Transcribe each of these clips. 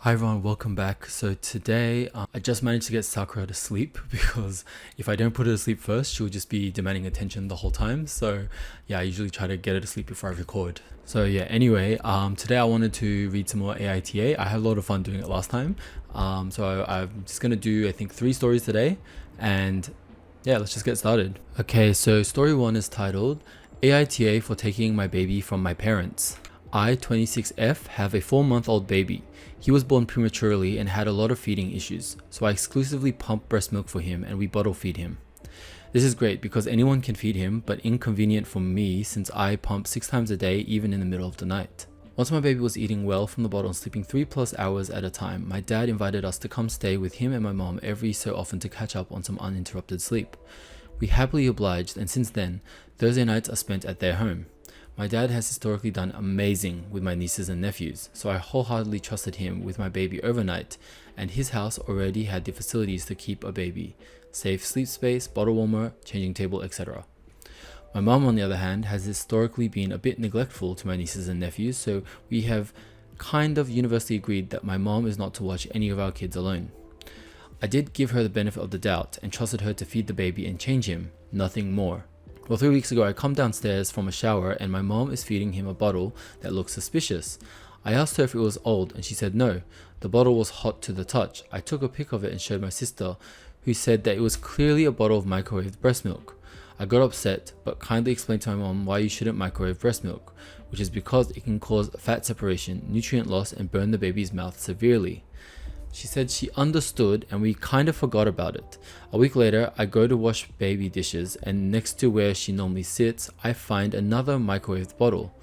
Hi everyone, welcome back. So today I just managed to get Sakura to sleep because if I don't put her to sleep first, she'll just be demanding attention the whole time. So yeah, I usually try to get her to sleep before I record. So yeah, anyway, today I wanted to read some more AITA. I had a lot of fun doing it last time. I'm just gonna do I think 3 stories today, and yeah, let's just get started. Okay, so story 1 is titled AITA for taking my baby from my parents. I, 26F, have a 4-month-old baby. He was born prematurely and had a lot of feeding issues, so I exclusively pump breast milk for him and we bottle feed him. This is great because anyone can feed him, but inconvenient for me since I pump 6 times a day, even in the middle of the night. Once my baby was eating well from the bottle and sleeping 3+ hours at a time, my dad invited us to come stay with him and my mom every so often to catch up on some uninterrupted sleep. We happily obliged, and since then, Thursday nights are spent at their home. My dad has historically done amazing with my nieces and nephews, so I wholeheartedly trusted him with my baby overnight, and his house already had the facilities to keep a baby: safe sleep space, bottle warmer, changing table, etc. My mum, on the other hand, has historically been a bit neglectful to my nieces and nephews, so we have kind of universally agreed that my mom is not to watch any of our kids alone. I did give her the benefit of the doubt and trusted her to feed the baby and change him, nothing more. Well, 3 weeks ago, I come downstairs from a shower and my mom is feeding him a bottle that looks suspicious. I asked her if it was old and she said no. The bottle was hot to the touch. I took a pic of it and showed my sister, who said that it was clearly a bottle of microwaved breast milk. I got upset, but kindly explained to my mom why you shouldn't microwave breast milk, which is because it can cause fat separation, nutrient loss, and burn the baby's mouth severely. She said she understood and we kind of forgot about it. A week later, I go to wash baby dishes and next to where she normally sits, I find another microwaved bottle.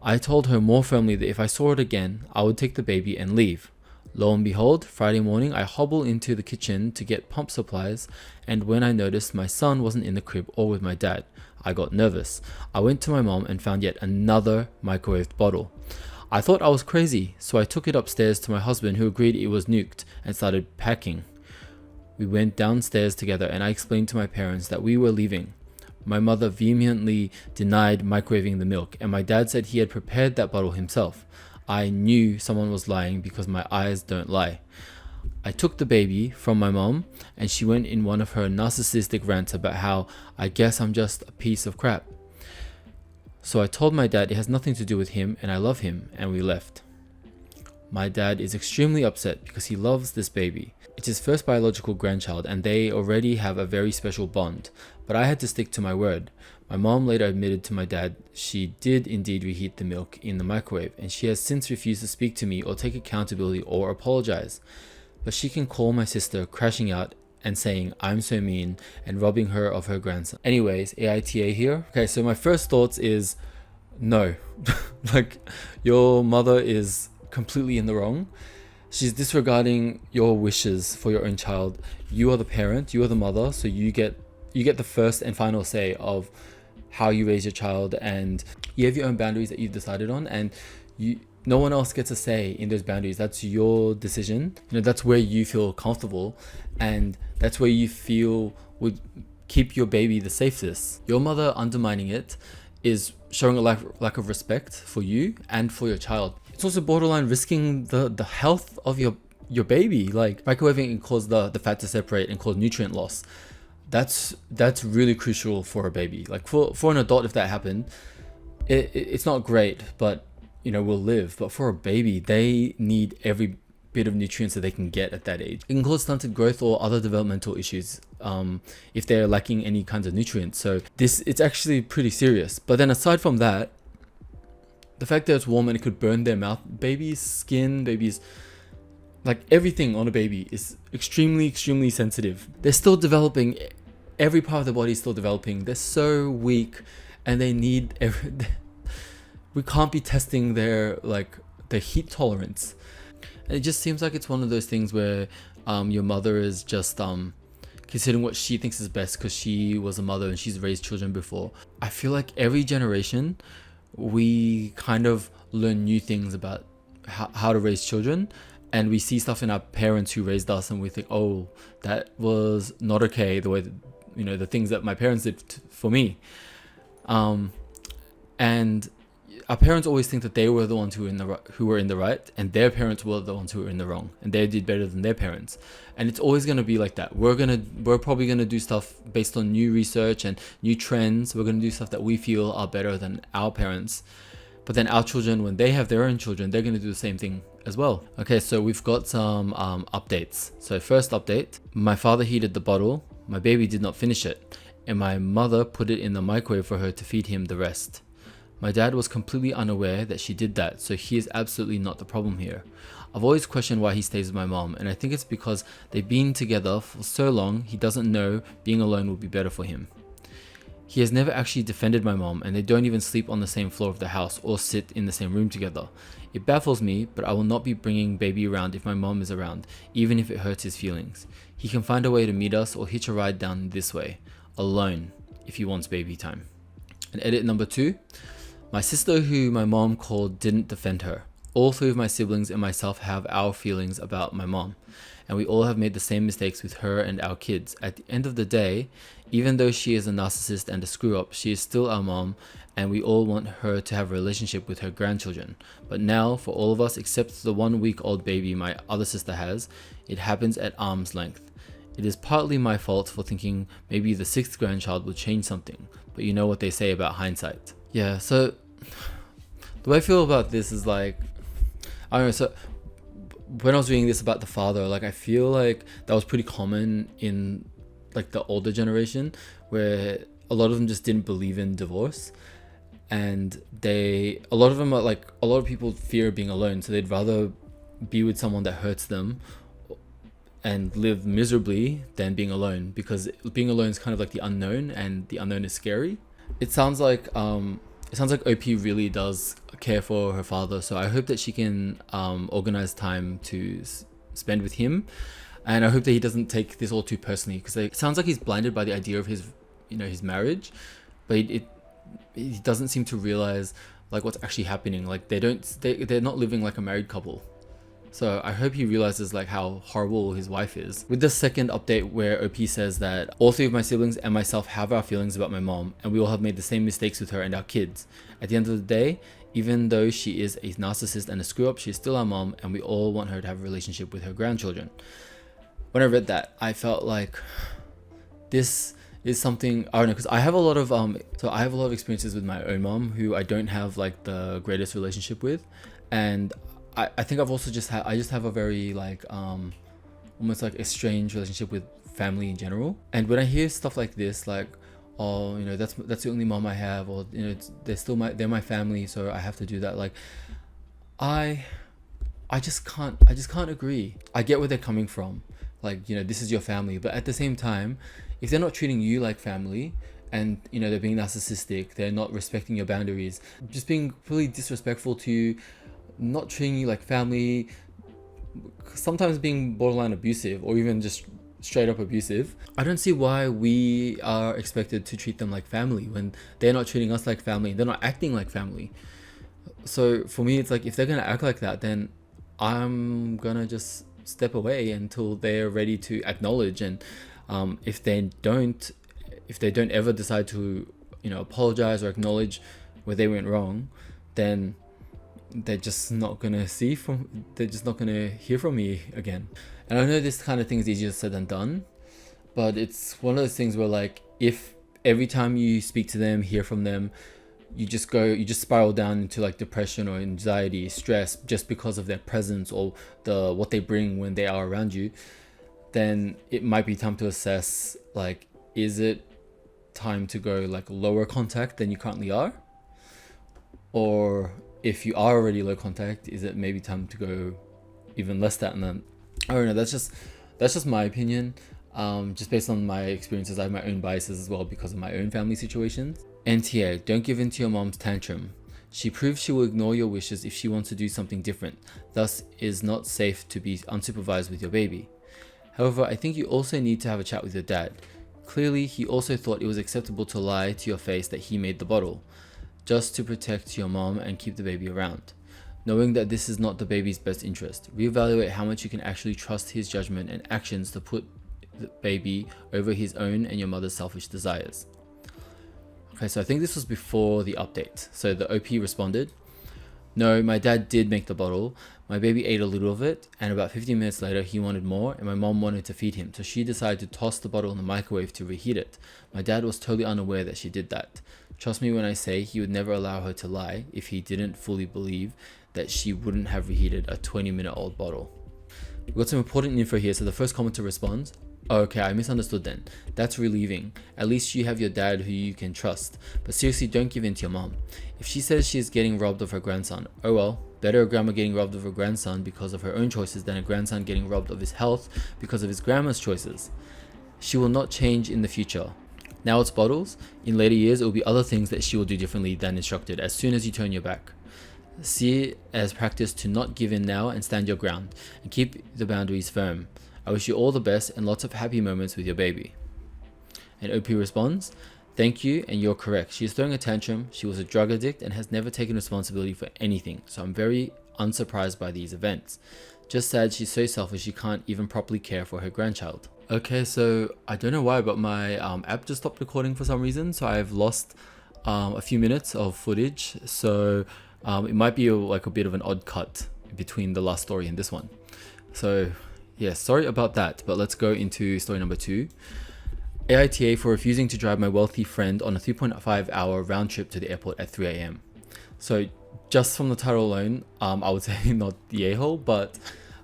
I told her more firmly that if I saw it again, I would take the baby and leave. Lo and behold, Friday morning, I hobble into the kitchen to get pump supplies, and when I noticed my son wasn't in the crib or with my dad, I got nervous. I went to my mom and found yet another microwaved bottle. I thought I was crazy, so I took it upstairs to my husband, who agreed it was nuked and started packing. We went downstairs together and I explained to my parents that we were leaving. My mother vehemently denied microwaving the milk, and my dad said he had prepared that bottle himself. I knew someone was lying because my eyes don't lie. I took the baby from my mom and she went in one of her narcissistic rants about how I guess I'm just a piece of crap. So I told my dad it has nothing to do with him and I love him, and we left. My dad is extremely upset because he loves this baby. It's his first biological grandchild and they already have a very special bond, but I had to stick to my word. My mom later admitted to my dad she did indeed reheat the milk in the microwave, and she has since refused to speak to me or take accountability or apologize. But she can call my sister crashing out and saying I'm so mean and robbing her of her grandson. Anyways, AITA here. Okay, so my first thoughts is no. Like, your mother is completely in the wrong. She's disregarding your wishes for your own child. You are the parent, you are the mother, so you get the first and final say of how you raise your child, and you have your own boundaries that you've decided on, and no one else gets a say in those boundaries. That's your decision. That's where you feel comfortable, and that's where you feel would keep your baby the safest. Your mother undermining it is showing a lack of respect for you and for your child. It's also borderline risking the health of your baby. Like, microwaving can cause the fat to separate and cause nutrient loss. That's really crucial for a baby. Like, for an adult, if that happened, it's not great, but will live. But for a baby, they need every bit of nutrients that they can get at that age. It can cause stunted growth or other developmental issues if they're lacking any kinds of nutrients. So it's actually pretty serious. But then aside from that, the fact that it's warm and it could burn their mouth, baby's skin, like everything on a baby is extremely sensitive. They're still developing. Every part of the body is still developing. They're so weak and they need we can't be testing their heat tolerance. And it just seems like it's one of those things where your mother is just considering what she thinks is best because she was a mother and she's raised children before. I feel like every generation we kind of learn new things about how to raise children, and we see stuff in our parents who raised us and we think, oh, that was not okay, the way that, the things that my parents did for me. And our parents always think that they were the ones who were in the right, and their parents were the ones who were in the wrong, and they did better than their parents. And it's always going to be like that. We're probably going to do stuff based on new research and new trends. We're going to do stuff that we feel are better than our parents. But then our children, when they have their own children, they're going to do the same thing as well. Okay, so we've got some updates. So first update, my father heated the bottle, my baby did not finish it, and my mother put it in the microwave for her to feed him the rest. My dad was completely unaware that she did that, so he is absolutely not the problem here. I've always questioned why he stays with my mom, and I think it's because they've been together for so long, he doesn't know being alone would be better for him. He has never actually defended my mom, and they don't even sleep on the same floor of the house or sit in the same room together. It baffles me, but I will not be bringing baby around if my mom is around, even if it hurts his feelings. He can find a way to meet us or hitch a ride down this way, alone, if he wants baby time. And edit number 2. My sister, who my mom called, didn't defend her. All 3 of my siblings and myself have our feelings about my mom, and we all have made the same mistakes with her and our kids. At the end of the day, even though she is a narcissist and a screw-up, she is still our mom, and we all want her to have a relationship with her grandchildren. But now, for all of us except the 1-week-old baby my other sister has, it happens at arm's length. It is partly my fault for thinking maybe the 6th grandchild will change something, but you know what they say about hindsight. Yeah, so the way I feel about this is like, I don't know, so when I was reading this about the father, like I feel like that was pretty common in like the older generation, where a lot of them just didn't believe in divorce, and a lot of people fear being alone, so they'd rather be with someone that hurts them and live miserably than being alone, because being alone is kind of like the unknown, and the unknown is scary. It sounds like OP really does care for her father, so I hope that she can organize time to spend with him, and I hope that he doesn't take this all too personally, because it sounds like he's blinded by the idea of his marriage, but he doesn't seem to realize like what's actually happening. Like they're not living like a married couple. So I hope he realizes like how horrible his wife is. With the second update, where OP says that all 3 of my siblings and myself have our feelings about my mom, and we all have made the same mistakes with her and our kids. At the end of the day, even though she is a narcissist and a screw-up, she's still our mom, and we all want her to have a relationship with her grandchildren. When I read that, I felt like this is something, I don't know, because I have a lot of experiences with my own mom who I don't have like the greatest relationship with, and I think I've also just have a very like almost like a strange relationship with family in general. And when I hear stuff like this, like, oh, that's the only mom I have, or they're my family, so I have to do that, like I just can't agree. I get where they're coming from, like, this is your family, but at the same time, if they're not treating you like family, and they're being narcissistic, they're not respecting your boundaries, just being really disrespectful to you, not treating you like family, sometimes being borderline abusive, or even just straight up abusive, I don't see why we are expected to treat them like family when they're not treating us like family, they're not acting like family. So for me, it's like, if they're gonna act like that, then I'm gonna just step away until they're ready to acknowledge. And if they don't ever decide to apologize or acknowledge where they went wrong, then they're just not gonna hear from me again. And I know this kind of thing is easier said than done, but it's one of those things where, like, if every time you speak to them, hear from them, you just spiral down into like depression or anxiety, stress, just because of their presence or what they bring when they are around you, then it might be time to assess, like, is it time to go like lower contact than you currently are? Or if you are already low contact, is it maybe time to go even less than that? I don't know, that's just my opinion, just based on my experiences. I have my own biases as well because of my own family situations. NTA, don't give in to your mom's tantrum. She proves she will ignore your wishes if she wants to do something different, thus is not safe to be unsupervised with your baby. However, I think you also need to have a chat with your dad. Clearly, he also thought it was acceptable to lie to your face that he made the bottle, just to protect your mom and keep the baby around. Knowing that this is not the baby's best interest, reevaluate how much you can actually trust his judgment and actions to put the baby over his own and your mother's selfish desires. Okay, so I think this was before the update. So the OP responded, No, my dad did make the bottle. My baby ate a little of it, and about 15 minutes later, he wanted more, and my mom wanted to feed him, so she decided to toss the bottle in the microwave to reheat it. My dad was totally unaware that she did that. Trust me when I say he would never allow her to lie if he didn't fully believe that she wouldn't have reheated a 20-minute-old bottle. We've got some important info here, so the first commenter responds, "Oh, okay, I misunderstood then. That's relieving. At least you have your dad who you can trust. But seriously, don't give in to your mom. If she says she's getting robbed of her grandson, oh well, better a grandma getting robbed of her grandson because of her own choices than a grandson getting robbed of his health because of his grandma's choices. She will not change in the future. Now it's bottles. In later years, it will be other things that she will do differently than instructed as soon as you turn your back. See it as practice to not give in now and stand your ground, and keep the boundaries firm. I wish you all the best and lots of happy moments with your baby." And OP responds, "Thank you, and you're correct. She is throwing a tantrum. She was a drug addict and has never taken responsibility for anything, so I'm very unsurprised by these events. Just sad she's so selfish she can't even properly care for her grandchild." Okay, so I don't know why, but my app just stopped recording for some reason, so I've lost a few minutes of footage. So it might be like a bit of an odd cut between the last story and this one. So yeah, sorry about that, but let's go into story number 2. AITA for refusing to drive my wealthy friend on a 3.5-hour round trip to the airport at 3 a.m. So just from the title alone, I would say not the a-hole, but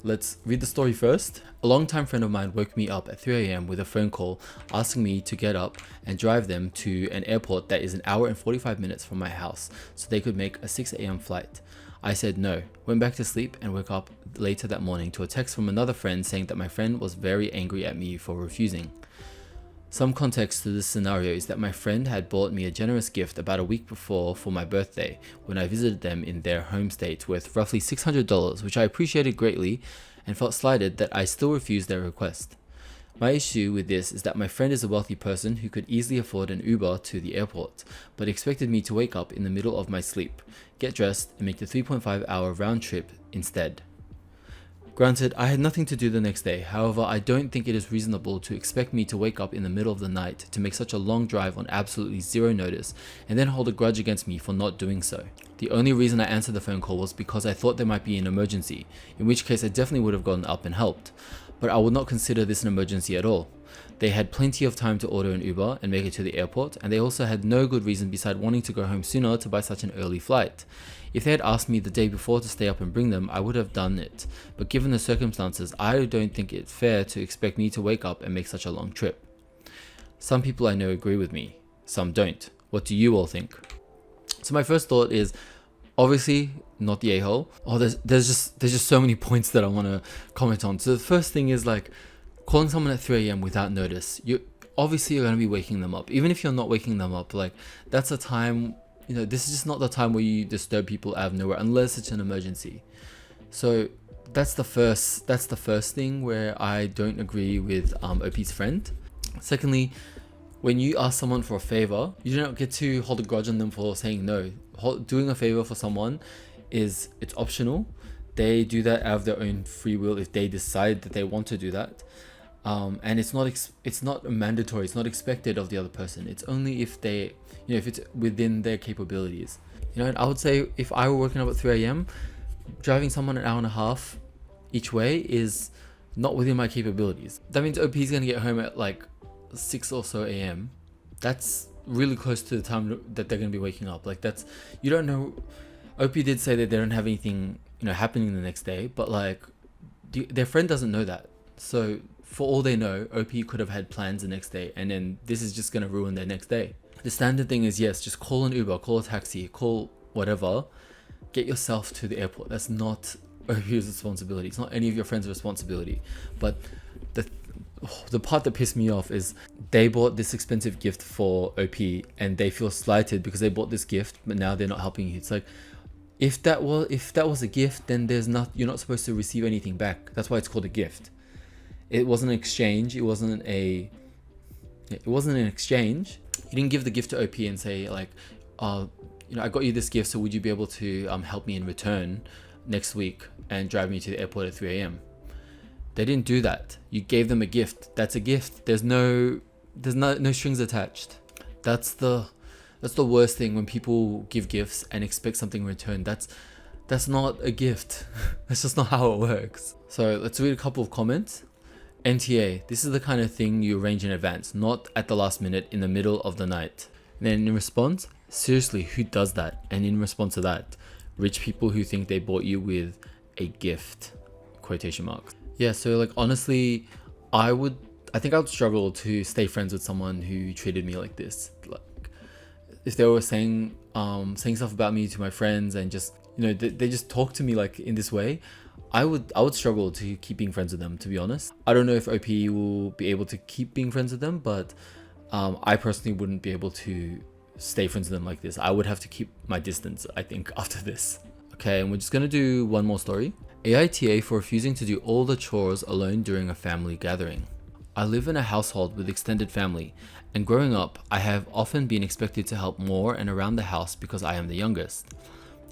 let's read the story first. A longtime friend of mine woke me up at 3 a.m. with a phone call asking me to get up and drive them to an airport that is an hour and 45 minutes from my house so they could make a 6 a.m. flight. I said no, went back to sleep, and woke up later that morning to a text from another friend saying that my friend was very angry at me for refusing. Some context to this scenario is that my friend had bought me a generous gift about a week before for my birthday when I visited them in their home state worth roughly $600, which I appreciated greatly and felt slighted that I still refused their request. My issue with this is that my friend is a wealthy person who could easily afford an Uber to the airport, but expected me to wake up in the middle of my sleep, get dressed, and make the 3.5-hour round trip instead. Granted, I had nothing to do the next day. However, I don't think it is reasonable to expect me to wake up in the middle of the night to make such a long drive on absolutely zero notice and then hold a grudge against me for not doing so. The only reason I answered the phone call was because I thought there might be an emergency, in which case I definitely would have gotten up and helped. But I would not consider this an emergency at all. They had plenty of time to order an Uber and make it to the airport, and they also had no good reason beside wanting to go home sooner to buy such an early flight. If they had asked me the day before to stay up and bring them, I would have done it. But given the circumstances, I don't think it's fair to expect me to wake up and make such a long trip. Some people I know agree with me, some don't. What do you all think? So my first thought is, obviously not the a-hole. Oh, there's just so many points that I want to comment on. So the first thing is like calling someone at 3 a.m. without notice. You're going to be waking them up. Even if you're not waking them up, like that's a time, this is just not the time where you disturb people out of nowhere unless it's an emergency. So that's the first thing where I don't agree with OP's friend. Secondly, when you ask someone for a favor, you do not get to hold a grudge on them for saying no. Doing a favor for someone it's optional. They do that out of their own free will if they decide that they want to do that. And it's not mandatory. It's not expected of the other person. It's only if they, if it's within their capabilities. And I would say if I were waking up at 3 a.m., driving someone an hour and a half each way is not within my capabilities. That means OP is going to get home at like 6 or so a.m. That's really close to the time that they're going to be waking up. Like you don't know. OP did say that they don't have anything, happening the next day, but like their friend doesn't know that. So for all they know, OP could have had plans the next day, and then this is just going to ruin their next day. The standard thing is, yes, just call an Uber, call a taxi, call whatever, get yourself to the airport. That's not OP's responsibility. It's not any of your friends' responsibility. But the part that pissed me off is they bought this expensive gift for OP and they feel slighted because they bought this gift, but now they're not helping you. It's like, if that was a gift, then you're not supposed to receive anything back. That's why it's called a gift. It wasn't an exchange. It wasn't an exchange. You didn't give the gift to OP and say like, I got you this gift, so would you be able to help me in return next week and drive me to the airport at 3 a.m. They didn't do that. You gave them a gift. That's a gift. There's no strings attached. That's the worst thing, when people give gifts and expect something in return. That's not a gift. That's just not how it works. So let's read a couple of comments. NTA, this is the kind of thing you arrange in advance, not at the last minute in the middle of the night. And then in response, seriously, who does that? And in response to that, rich people who think they bought you with a gift, quotation marks. Yeah, so like honestly, I think I would struggle to stay friends with someone who treated me like this. Like if they were saying stuff about me to my friends and just, you know, they just talk to me like in this way, I would struggle to keep being friends with them, to be honest. I don't know if OP will be able to keep being friends with them, but I personally wouldn't be able to stay friends with them like this. I would have to keep my distance, I think, after this. Okay, and we're just gonna do one more story. AITA for refusing to do all the chores alone during a family gathering. I live in a household with extended family, and growing up, I have often been expected to help more and around the house because I am the youngest.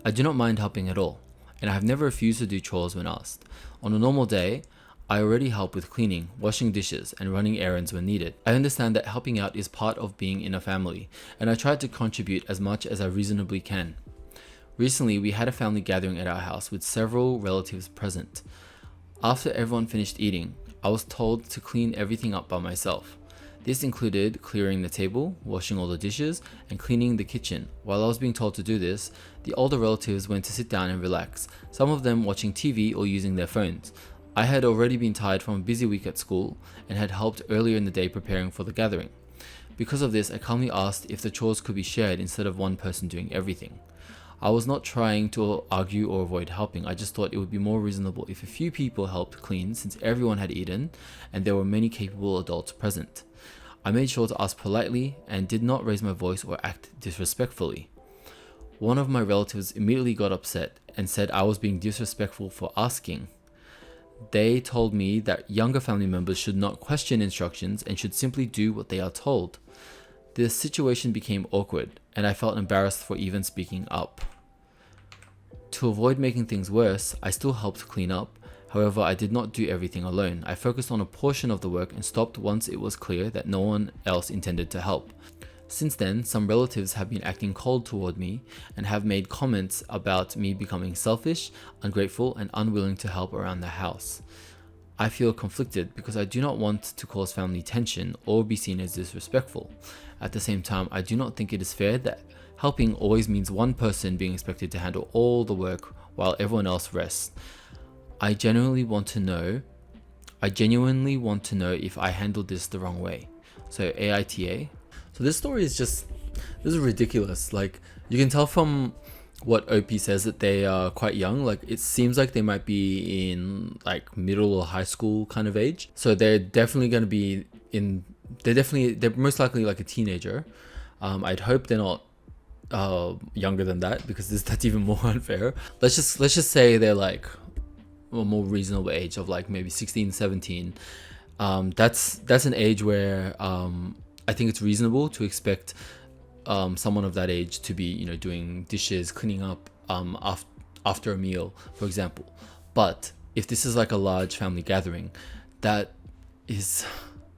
I do not mind helping at all, and I have never refused to do chores when asked. On a normal day, I already help with cleaning, washing dishes, and running errands when needed. I understand that helping out is part of being in a family, and I try to contribute as much as I reasonably can. Recently, we had a family gathering at our house with several relatives present. After everyone finished eating, I was told to clean everything up by myself. This included clearing the table, washing all the dishes, and cleaning the kitchen. While I was being told to do this, the older relatives went to sit down and relax, some of them watching TV or using their phones. I had already been tired from a busy week at school and had helped earlier in the day preparing for the gathering. Because of this, I calmly asked if the chores could be shared instead of one person doing everything. I was not trying to argue or avoid helping. I just thought it would be more reasonable if a few people helped clean since everyone had eaten and there were many capable adults present. I made sure to ask politely and did not raise my voice or act disrespectfully. One of my relatives immediately got upset and said I was being disrespectful for asking. They told me that younger family members should not question instructions and should simply do what they are told. The situation became awkward, and I felt embarrassed for even speaking up. To avoid making things worse, I still helped clean up. However, I did not do everything alone. I focused on a portion of the work and stopped once it was clear that no one else intended to help. Since then, some relatives have been acting cold toward me and have made comments about me becoming selfish, ungrateful, and unwilling to help around the house. I feel conflicted because I do not want to cause family tension or be seen as disrespectful. At the same time, I do not think it is fair that helping always means one person being expected to handle all the work while everyone else rests. I genuinely want to know if I handled this the wrong way. So AITA. So this story is this is ridiculous. Like you can tell from what OP says that they are quite young. Like it seems like they might be in like middle or high school kind of age. So they're definitely going to be they're most likely like a teenager. I'd hope they're not younger than that because that's even more unfair. Let's just say they're like a more reasonable age of like maybe 16, 17. That's an age where I think it's reasonable to expect someone of that age to be, you know, doing dishes, cleaning up after a meal, for example. But if this is like a large family gathering, that's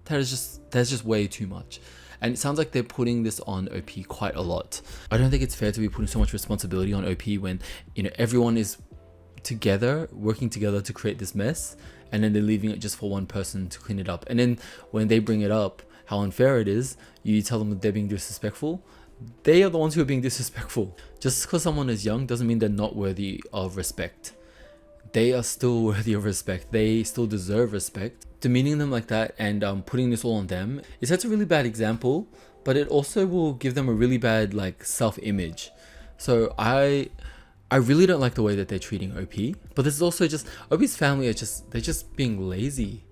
just way too much. And it sounds like they're putting this on OP quite a lot. I don't think it's fair to be putting so much responsibility on OP when, you know, everyone is working together to create this mess, and then they're leaving it just for one person to clean it up. And then when they bring it up how unfair it is, you tell them that they're being disrespectful. They are the ones who are being disrespectful. Just because someone is young doesn't mean they're not worthy of respect. They are still worthy of respect. They still deserve respect. Demeaning them like that and putting this all on them, it sets a really bad example, but it also will give them a really bad like self-image. So I really don't like the way that they're treating OP. But this is also just OP's family they're just being lazy.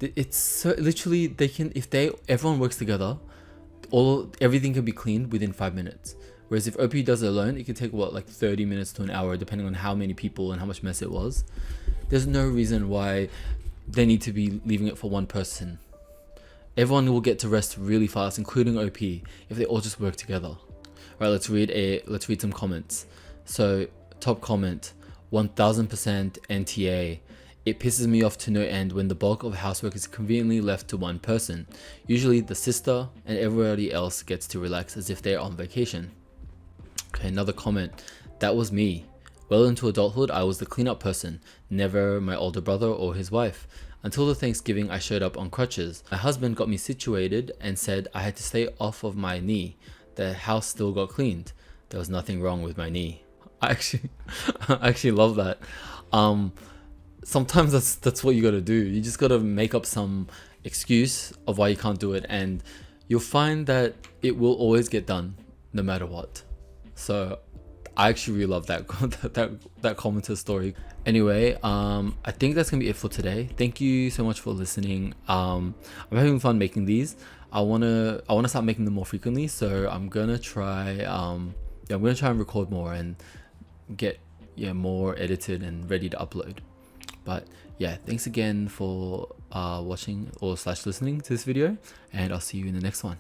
It's so literally everyone works together, everything can be cleaned within 5 minutes. Whereas if OP does it alone, it can take like 30 minutes to an hour, depending on how many people and how much mess it was. There's no reason why they need to be leaving it for one person. Everyone will get to rest really fast, including OP, if they all just work together. Right, let's read some comments. So top comment, 1000% NTA. It pisses me off to no end when the bulk of housework is conveniently left to one person. Usually the sister and everybody else gets to relax as if they're on vacation. Okay, another comment. That was me. Well into adulthood, I was the cleanup person, never my older brother or his wife. Until the Thanksgiving, I showed up on crutches. My husband got me situated and said I had to stay off of my knee. The house still got cleaned. There was nothing wrong with my knee. I actually, I actually love that. Sometimes that's what you gotta do. You just gotta make up some excuse of why you can't do it, and you'll find that it will always get done, no matter what. So I actually really love that that commenter story. Anyway, I think that's gonna be it for today. Thank you so much for listening. I'm having fun making these. I wanna start making them more frequently. So I'm gonna try. I'm gonna try and record more and get more edited and ready to upload. But yeah, thanks again for watching or / listening to this video, and I'll see you in the next one.